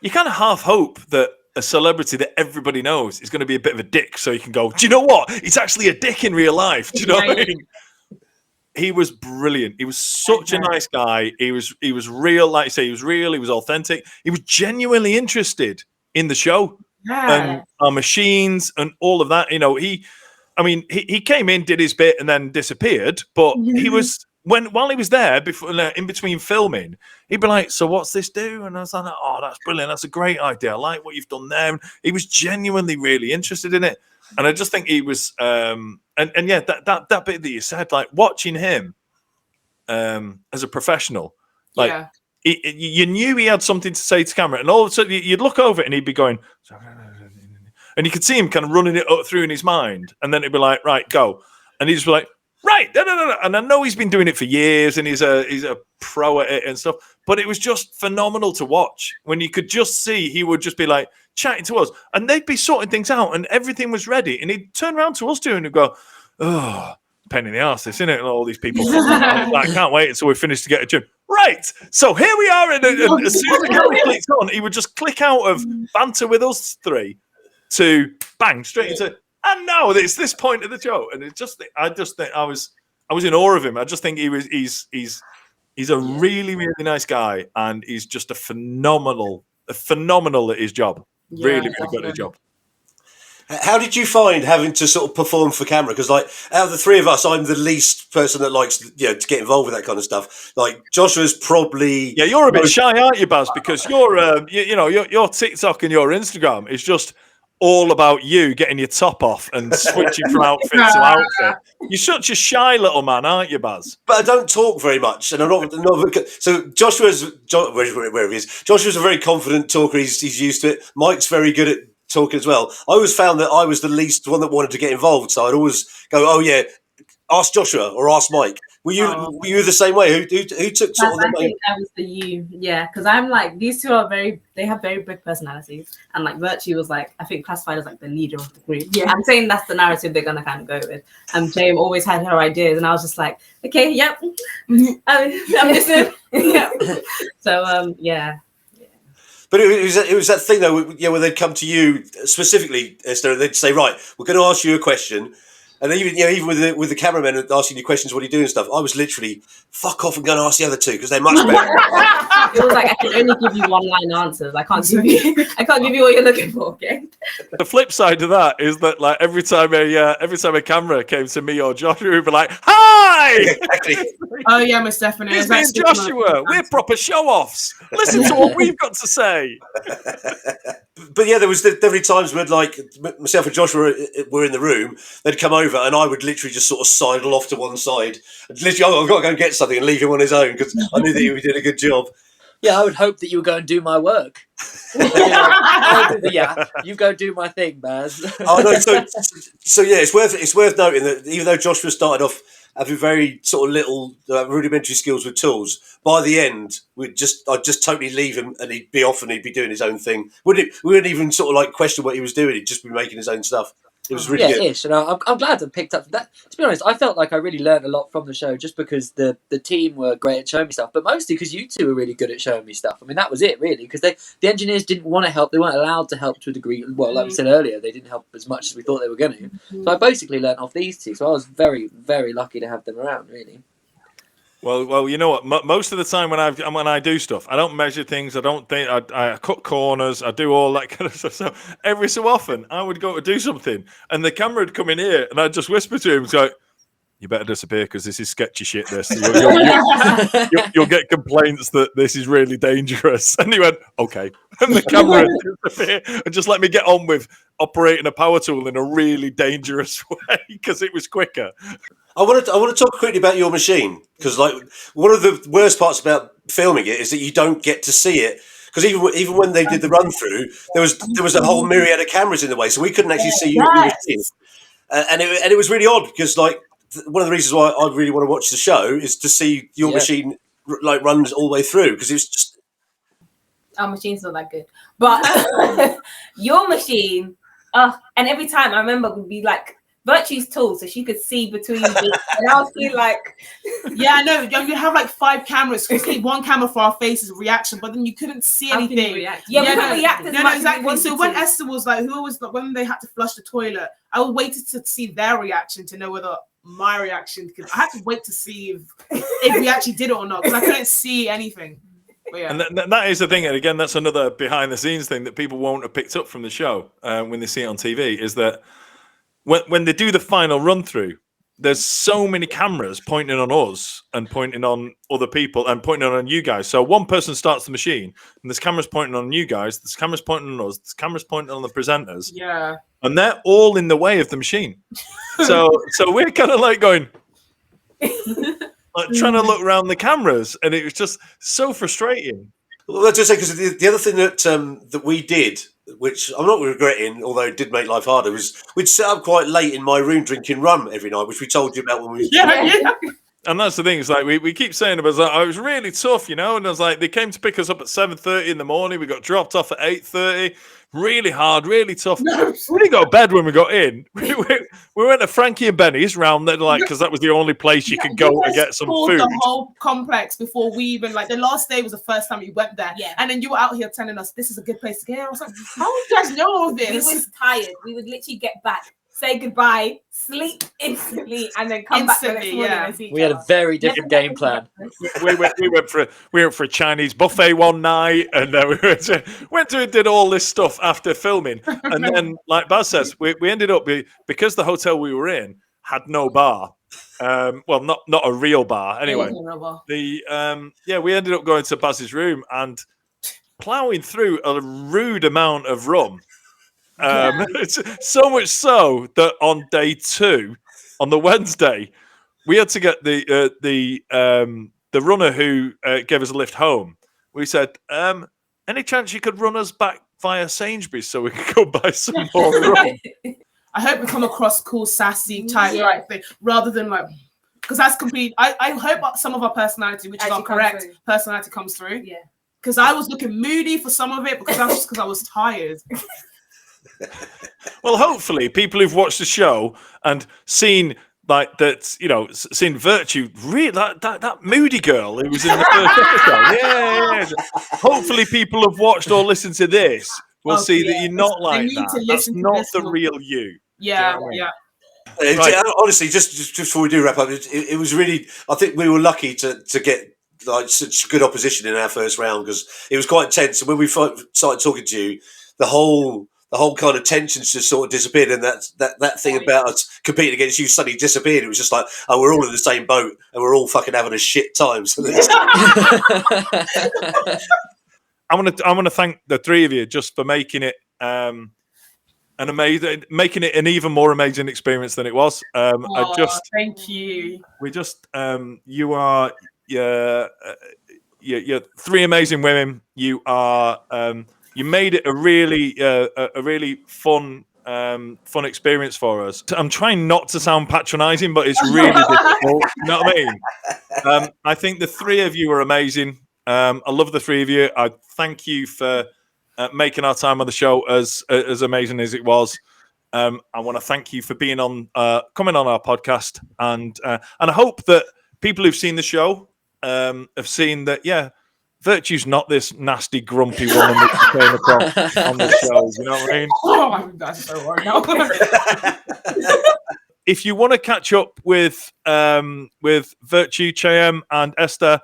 You kind of half hope that a celebrity that everybody knows is going to be a bit of a dick, so you can go, "Do you know what? He's actually a dick in real life." Do you know what I mean? He was brilliant. He was such a nice guy. He was real, like you say. He was real. He was authentic. He was genuinely interested in the show and our machines and all of that. He came in, did his bit, and then disappeared. But he was. While he was there, in between filming, he'd be like, "So what's this do?" And I was like, "Oh, that's brilliant. That's a great idea. I like what you've done there." And he was genuinely really interested in it. And I just think he was, that bit that you said, like watching him as a professional, like you knew he had something to say to camera, and all of a sudden you'd look over it and he'd be going, and you could see him kind of running it up through in his mind, and then it'd be like, "Right, go," and he'd just be like, right, no. And I know he's been doing it for years and he's a pro at it and stuff, but it was just phenomenal to watch when you could just see he would just be like chatting to us and they'd be sorting things out and everything was ready. And he'd turn around to us two and go, oh, pain in the arse, this, isn't it? And all these people, I can't wait until we finish to get a gym. Right, so here we are. And as soon as the camera clicks on, he would just click out of banter with us three to bang straight into. And now it's this point of the show, and I just think I was in awe of him. I just think he's a really nice guy, and he's just a phenomenal at his job. Really good at his job. How did you find having to sort of perform for camera? Because like out of the three of us, I'm the least person that likes to get involved with that kind of stuff. Like Joshua's probably you're a bit shy, aren't you, Baz? Because your TikTok and your Instagram is just all about you getting your top off and switching from outfit to outfit. You're such a shy little man, aren't you, Baz? But I don't talk very much, and I'm not so wherever he is. Joshua's a very confident talker. He's used to it. Mike's very good at talking as well. I always found that I was the least one that wanted to get involved, so I'd always go, "Oh yeah, ask Joshua or ask Mike." Were you the same way? Who took sort of the I think that was the you, because I'm like, these two are they have very big personalities, and like Virtue was like, I think classified as like the leader of the group. Yeah, I'm saying that's the narrative they're gonna kind of go with. And Jane always had her ideas, and I was just like, okay, yep, I'm listening. Yeah. So yeah. But it was that thing though, where they'd come to you specifically, Esther, and they'd say, right, we're going to ask you a question. And then even with the cameramen asking you questions, what are you doing and stuff, I was literally, fuck off and go and ask the other two because they're much better. It was like, I can only give you one-line answers. I can't give you what you're looking for, okay? The flip side of that is that like every time a camera came to me or Joshua, we'd be like, hi! Exactly. Oh yeah, Miss Stephanie. It's me and Joshua. We're proper show-offs. Listen to what we've got to say. But yeah, there was definitely times when like myself and Joshua were in the room, they'd come over and I would literally just sort of sidle off to one side. And literally, I've got to go and get something and leave him on his own because I knew that he did a good job. Yeah, I would hope that you would go and do my work. You go do my thing, Baz. Oh no, so yeah, it's worth noting that even though Joshua started off having very sort of little rudimentary skills with tools, by the end I'd just totally leave him and he'd be off and he'd be doing his own thing. We wouldn't even sort of like question what he was doing. He'd just be making his own stuff. It was really good. Ish. And I'm glad I picked up that. To be honest, I felt like I really learned a lot from the show just because the team were great at showing me stuff, but mostly because you two were really good at showing me stuff. I mean, that was it, really, because the engineers didn't want to help. They weren't allowed to help to a degree. Well, like we said earlier, they didn't help as much as we thought they were going to. So I basically learned off these two. So I was very, very lucky to have them around, really. Well, you know what? Most of the time when I do stuff, I don't measure things. I don't think I cut corners. I do all that kind of stuff. So every so often, I would go to do something, and the camera would come in here, and I'd just whisper to him, "So you better disappear because this is sketchy shit. This you'll get complaints that this is really dangerous." And he went, "Okay," and the camera would disappear and just let me get on with operating a power tool in a really dangerous way because it was quicker. I want to talk quickly about your machine because, like, one of the worst parts about filming it is that you don't get to see it because even when they did the run through, there was a whole myriad of cameras in the way, so we couldn't actually see your machine, and it was really odd because, like, one of the reasons why I really want to watch the show is to see your machine like runs all the way through because it's just our machine's not that good, but your machine, and every time I remember would be like. Virtue's tool, so she could see between me, and I was feeling like, yeah, no, you have like 5 cameras. Because one camera for our faces reaction, but then you couldn't see anything. We couldn't react as much exactly. As so when Esther was like, when they had to flush the toilet, I waited to see their reaction to know whether my reaction. Because I had to wait to see if we actually did it or not, because I couldn't see anything. But yeah. And that is the thing, and again, that's another behind the scenes thing that people won't have picked up from the show when they see it on TV. Is that when they do the final run through, there's so many cameras pointing on us and pointing on other people and pointing on you guys. So one person starts the machine and there's cameras pointing on you guys, there's cameras pointing on us, there's cameras pointing on the presenters. Yeah. And they're all in the way of the machine. So we're kind of like going, like trying to look around the cameras, and it was just so frustrating. Well, that's just because the other thing that we did which I'm not regretting, although it did make life harder, was we'd sit up quite late in my room drinking rum every night, which we told you about when we. Yeah. And that's the thing. It's like we keep saying about it was really tough, And I was like, they came to pick us up at 7:30 in the morning. We got dropped off at 8:30. Really hard, really tough. We didn't go to bed when we got in. We went to Frankie and Benny's round there, because that was the only place you could go to get some food. The whole complex before we even the last day was the first time we went there. Yeah. And then you were out here telling us this is a good place to get. I was like, how do you guys know all this? We were tired. We would literally get back, say goodbye, sleep instantly, and then come back the next morning and see each We had a very different game plan. We went for a Chinese buffet one night, and we went to did all this stuff after filming, and then, like Baz says, we ended up because the hotel we were in had no bar. Well, not a real bar. Anyway, we ended up going to Baz's room and plowing through a rude amount of rum. It's so much so that on day 2, on the Wednesday, we had to get the runner who gave us a lift home. We said, any chance you could run us back via Sainsbury's so we could go buy some more rum? I hope we come across cool, sassy type thing rather than because that's complete. I hope some of our personality, which is our correct personality, comes through. Yeah, because I was looking moody for some of it because I was tired. Well, hopefully, people who've watched the show and seen seen Virtue, really that moody girl who was in the first episode. Yeah. Hopefully, people have watched or listened to this will see that you're not like that. That's not the real you. Yeah. Right. Honestly, just before we do wrap up, it was really. I think we were lucky to get such good opposition in our first round because it was quite intense. And when we started talking to you, the whole kind of tensions just sort of disappeared, and that thing about us competing against you suddenly disappeared. It was just like, oh, we're all in the same boat and we're all fucking having a shit time. So I want to thank the three of you just for making it making it an even more amazing experience than it was. Thank you. You're three amazing women. You are. You made it a really fun experience for us. I'm trying not to sound patronising, but it's really difficult. You know what I mean? I think the three of you are amazing. I love the three of you. I thank you for making our time on the show as amazing as it was. I want to thank you for being coming on our podcast, and I hope that people who've seen the show have seen that. Virtue's not this nasty, grumpy woman that came across on the show. You know what I mean? Oh, that's so hard now. If you want to catch up with Virtue, Chienyem, and Esther,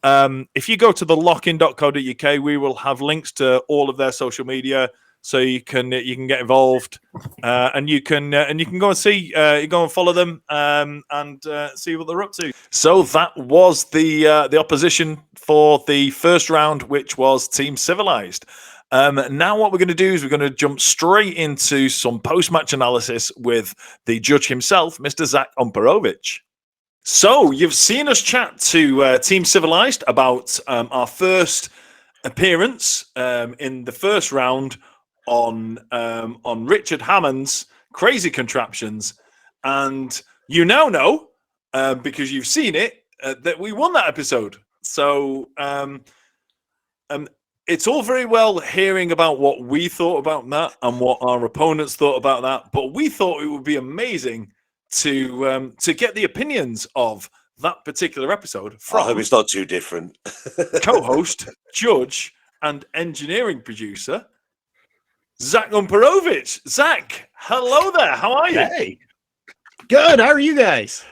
if you go to thelockin.co.uk, we will have links to all of their social media, so you can get involved, and you can go and see, go and follow them, and see what they're up to. So that was the opposition for the first round, which was Team Civilised. Now what we're going to do is we're going to jump straight into some post-match analysis with the judge himself, Mr. Zach Umperovitch. So you've seen us chat to Team Civilised about our first appearance in the first round on Richard Hammond's Crazy Contraptions, and you now know because you've seen it that we won that episode. So it's all very well hearing about what we thought about that and what our opponents thought about that, but we thought it would be amazing to get the opinions of that particular episode from I hope it's not too different. co-host, judge, and engineering producer Zach Umperovitch. Zach, hello there. How are you? Hey, good. How are you guys?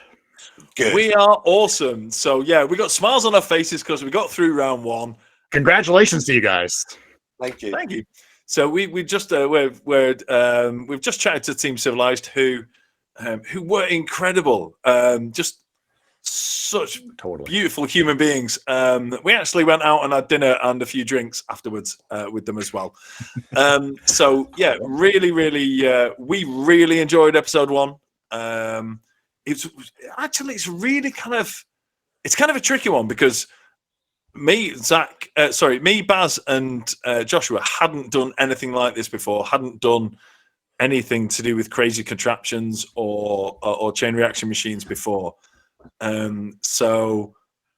Good. We are awesome. So we got smiles on our faces because we got through round one. Congratulations to you guys. Thank you. Thank you. So we've just chatted to Team Civilised, who were incredible. Just such beautiful human beings. We actually went out and had dinner and a few drinks afterwards with them as well. Really, we really enjoyed episode one. It's really kind of a tricky one because me, Baz, and Joshua hadn't done anything like this before. Hadn't done anything to do with crazy contraptions or chain reaction machines before. So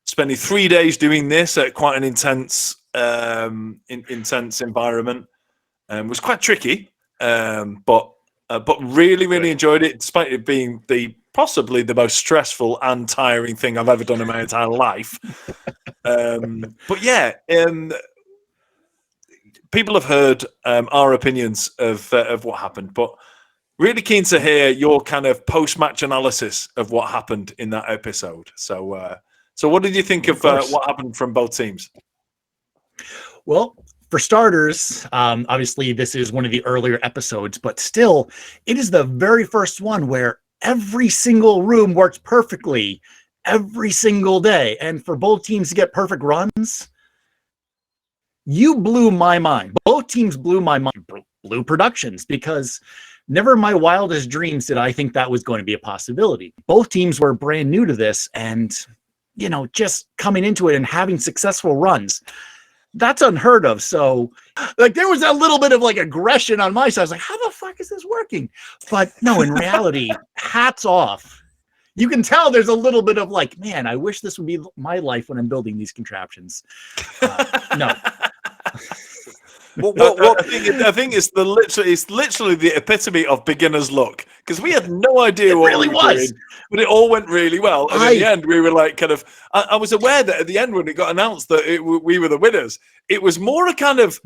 spending 3 days doing this at quite an intense environment was quite tricky, but really enjoyed it, despite it being possibly the most stressful and tiring thing I've ever done in my entire life. But yeah, people have heard our opinions of what happened, but really keen to hear your kind of post-match analysis of what happened in that episode. So what did you think of what happened from both teams? Well, for starters, obviously this is one of the earlier episodes, but still, it is the very first one where every single room worked perfectly every single day. And for both teams to get perfect runs, you blew my mind. Both teams blew my mind, blew productions, because never in my wildest dreams did I think that was going to be a possibility. Both teams were brand new to this, and, just coming into it and having successful runs, that's unheard of. So there was a little bit of aggression on my side. I was like, how the fuck is this working? But no, in reality, hats off. You can tell there's a little bit of man, I wish this would be my life when I'm building these contraptions. No. I think it's literally the epitome of beginner's luck, because we had no idea what really we were doing, but it all went really well. And in the end, we were I was aware that at the end when it got announced that we were the winners, it was more a kind of,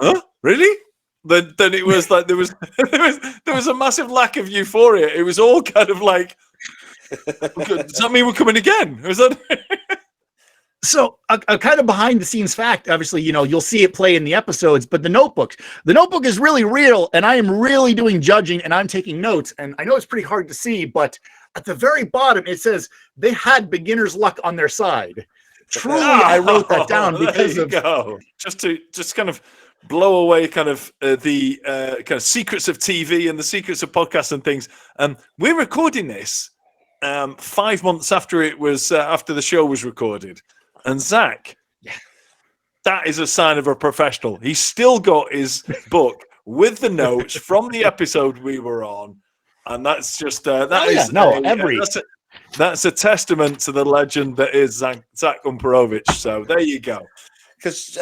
huh, really? Than it was there was a massive lack of euphoria. It was all kind of does that mean we're coming again? Was that? So a kind of behind the scenes fact, obviously, you'll see it play in the episodes, but the notebook is really real, and I am really doing judging, and I'm taking notes. And I know it's pretty hard to see, but at the very bottom, it says they had beginner's luck on their side. Truly, I wrote that down because just kind of blow away kind of the kind of secrets of TV and the secrets of podcasts and things. We're recording this 5 months after it was after the show was recorded. And Zach, that is a sign of a professional. He's still got his book with the notes from the episode we were on, and that's just that's a testament to the legend that is Zach Umperovitch. So there you go. Because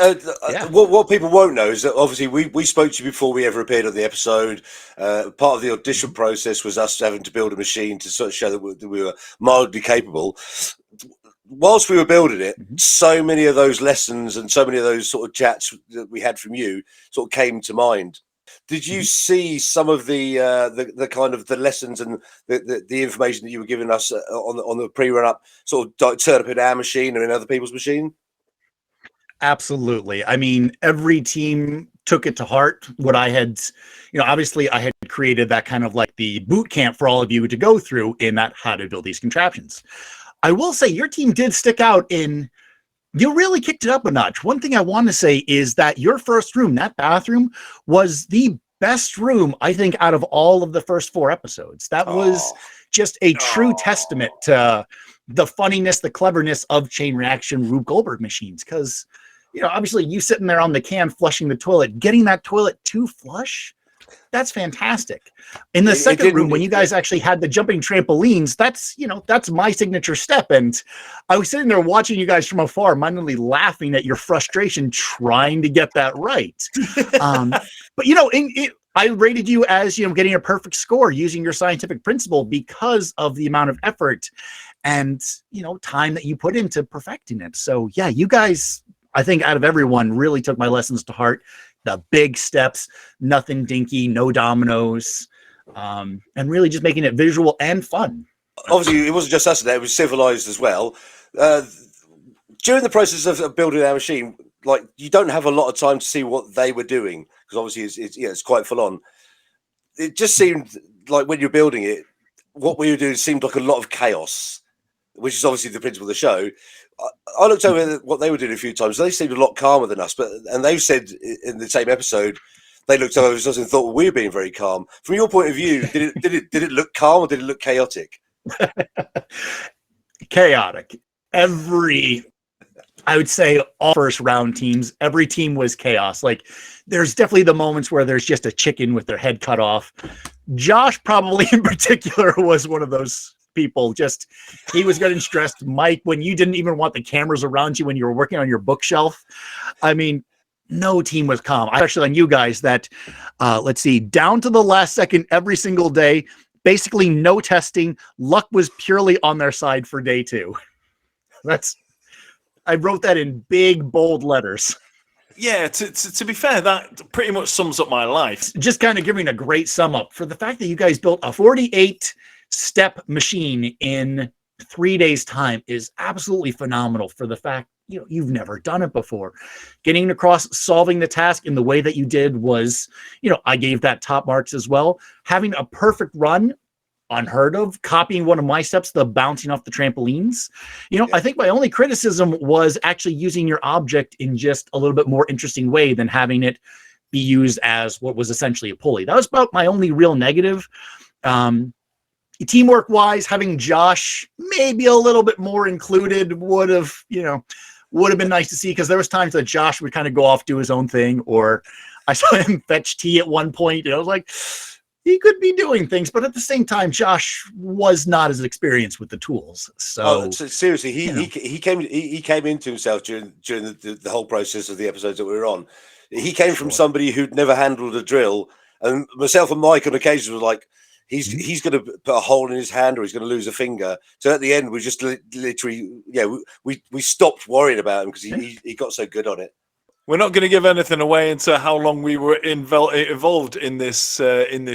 what people won't know is that obviously we spoke to you before we ever appeared on the episode. Part of the audition process was us having to build a machine to sort of show that we were mildly capable. Whilst we were building it, so many of those lessons and so many of those sort of chats that we had from you sort of came to mind. Did you see some of the kind of the lessons and the information that you were giving us on the pre-run up sort of turn up in our machine or in other people's machine? Absolutely. I mean, every team took it to heart. What I had, obviously I had created that kind of the boot camp for all of you to go through in that how to build these contraptions. I will say your team did stick out in, you really kicked it up a notch. One thing I want to say is that your first room, that bathroom, was the best room, I think, out of all of the first 4 episodes. That was just a true testament to the funniness, the cleverness of chain reaction Rube Goldberg machines. Because, obviously you sitting there on the can flushing the toilet, getting that toilet to flush, that's fantastic. In the second room, when you guys actually had the jumping trampolines, that's my signature step. And I was sitting there watching you guys from afar, mindlessly laughing at your frustration trying to get that right. But I rated you as getting a perfect score using your scientific principle because of the amount of effort and time that you put into perfecting it. So yeah, you guys, I think out of everyone, really took my lessons to heart. The big steps, nothing dinky, no dominoes, and really just making it visual and fun. Obviously, it wasn't just us there; it was Civilised as well. During the process of building our machine, you don't have a lot of time to see what they were doing because obviously it's quite full on. It just seemed like when you're building it, what we were doing seemed like a lot of chaos, which is obviously the principle of the show. I looked over what they were doing a few times. They seemed a lot calmer than us, and they said in the same episode they looked over us and thought we were being very calm. From your point of view, did it look calm or did it look chaotic? Chaotic. I would say all first round teams, every team was chaos. Like there's definitely the moments where there's just a chicken with their head cut off. Josh probably in particular was one of those people. Just he was getting stressed. Mike, when you didn't even want the cameras around you when you were working on your bookshelf. I mean, no team was calm. Especially on you guys that, let's see, down to the last second every single day, basically no testing. Luck was purely on their side for day 2. I wrote that in big, bold letters. Yeah, to be fair, that pretty much sums up my life. Just kind of giving a great sum up for the fact that you guys built a 48-step machine in 3 days' time is absolutely phenomenal for the fact, you've never done it before. Getting across, solving the task in the way that you did was, I gave that top marks as well. Having a perfect run, unheard of. Copying one of my steps, the bouncing off the trampolines. I think my only criticism was actually using your object in just a little bit more interesting way than having it be used as what was essentially a pulley. That was about my only real negative. Teamwork wise, having Josh maybe a little bit more included would have been nice to see, because there was times that Josh would kind of go off, do his own thing, or I saw him fetch tea at one point and I was like, he could be doing things, but at the same time, Josh was not as experienced with the tools. So seriously, he came into himself during the whole process of the episodes that we were on. He came from somebody who'd never handled a drill, and myself and Mike on occasion were like, he's going to put a hole in his hand or he's going to lose a finger. So at the end, we just literally, we stopped worrying about him because he got so good on it. We're not going to give anything away into how long we were involved in this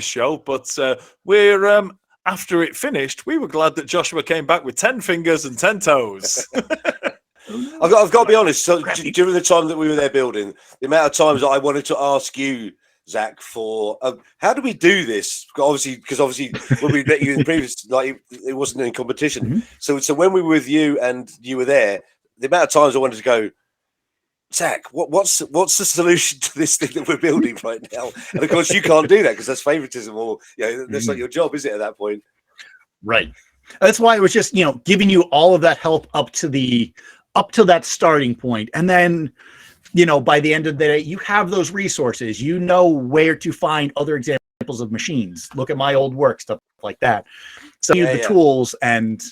show, but we're after it finished, we were glad that Joshua came back with 10 fingers and 10 toes. I've got to be honest. So during the time that we were there building, the amount of times that I wanted to ask you, Zach, for how do we do this? Because obviously when we met you in the previous, like it wasn't in competition. Mm-hmm. So when we were with you and you were there, the amount of times I wanted to go, Zach, what's the solution to this thing that we're building right now? And of course, you can't do that because that's favoritism, or that's not your job, is it? At that point, right? That's why it was just giving you all of that help up to that starting point, and then by the end of the day, you have those resources. You know where to find other examples of machines. Look at my old work, stuff like that. So the tools and.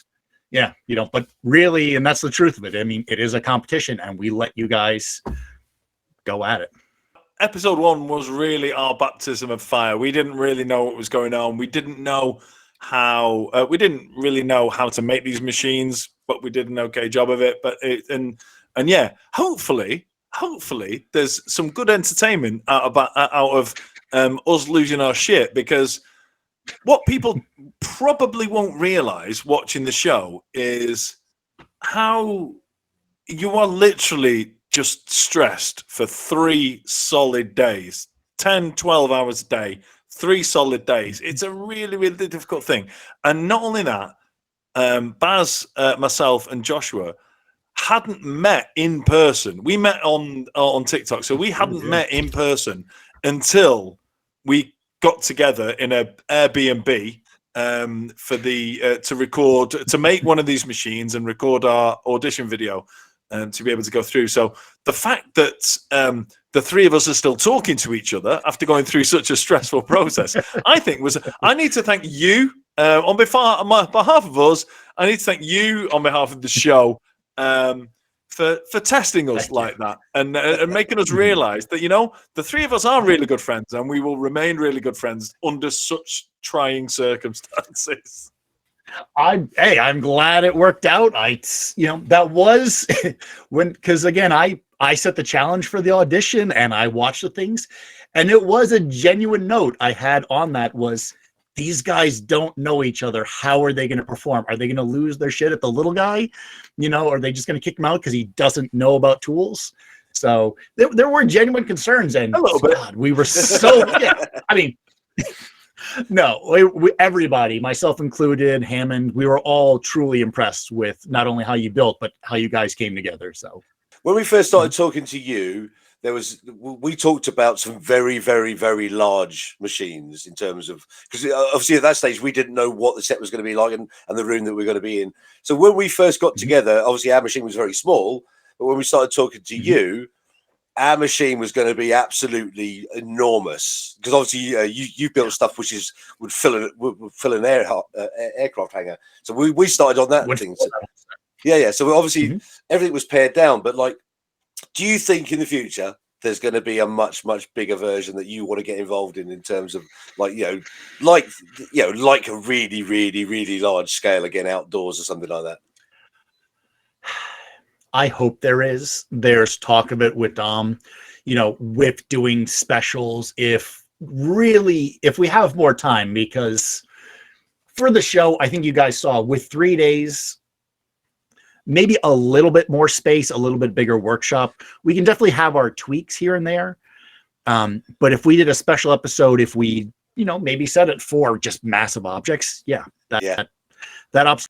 Yeah, but really, and that's the truth of it. I mean, it is a competition, and we let you guys go at it. Episode 1 was really our baptism of fire. We didn't really know what was going on. We didn't know how. We didn't really know how to make these machines, but we did an okay job of it. But hopefully, there's some good entertainment out of us losing our shit, because what people probably won't realize watching the show is how you are literally just stressed for 3 solid days, 10, 12 hours a day, 3 solid days. It's a really, really difficult thing. And not only that, Baz, myself and Joshua hadn't met in person. We met on TikTok, so we hadn't met in person until we got together in a Airbnb for to make one of these machines and record our audition video to be able to go through. So the fact that the 3 of us are still talking to each other after going through such a stressful process, I need to thank you on behalf of us. I need to thank you on behalf of the show for testing us like that and making us realize that the 3 of us are really good friends, and we will remain really good friends under such trying circumstances. I'm glad it worked out. That was because again, I set the challenge for the audition and I watched the things, and it was a genuine note I had on that was, these guys don't know each other. How are they going to perform? Are they going to lose their shit at the little guy? Are they just going to kick him out because he doesn't know about tools? So there were genuine concerns, and God, we were so. I mean, no, everybody, myself included, Hammond, we were all truly impressed with not only how you built, but how you guys came together. So when we first started talking to you, we talked about some very, very, very large machines in terms of, because obviously at that stage we didn't know what the set was going to be like and the room that we were going to be in. So when we first got together, obviously our machine was very small, but when we started talking to you, our machine was going to be absolutely enormous because obviously you built stuff which would fill an aircraft hangar. So we started on that thing. So, yeah. So obviously everything was pared down. But like, do you think in the future there's going to be a much bigger version that you want to get involved in terms of like a really large scale again outdoors or something like that? I hope there is. There's talk of it with with doing specials if we have more time, because for the show, I think you guys saw with 3 days, maybe a little bit more space, a little bit bigger workshop. We can definitely have our tweaks here and there. But if we did a special episode, if we, maybe set it for just massive objects, that option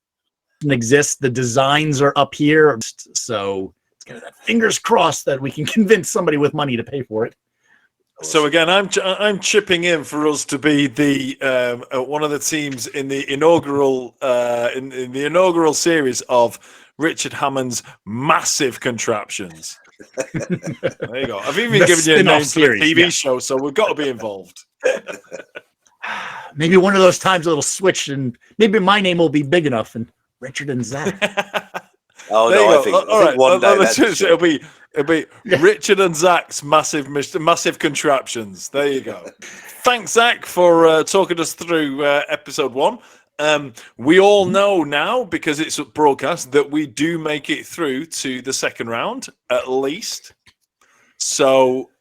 exists. The designs are up here, so it's kind of that fingers crossed that we can convince somebody with money to pay for it. So again, I'm chipping in for us to be the one of the teams in the inaugural in the inaugural series of Richard Hammond's massive contraptions. There you go. I've even given you a name for the TV show, so we've got to be involved. Maybe one of those times it'll switch, and maybe my name will be big enough, and Richard and Zach. Oh no! I think one day it'll be Richard and Zach's massive contraptions. There you go. Thanks, Zach, for talking us through episode 1. We all know now, because it's broadcast, that we do make it through to the second round at least. So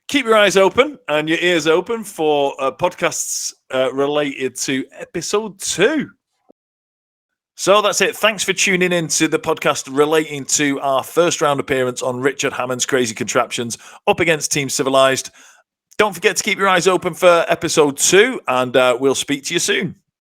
keep your eyes open and your ears open for podcasts related to episode 2. So that's it. Thanks for tuning in to the podcast relating to our first round appearance on Richard Hammond's Crazy Contraptions up against Team Civilised. Don't forget to keep your eyes open for episode 2, and we'll speak to you soon.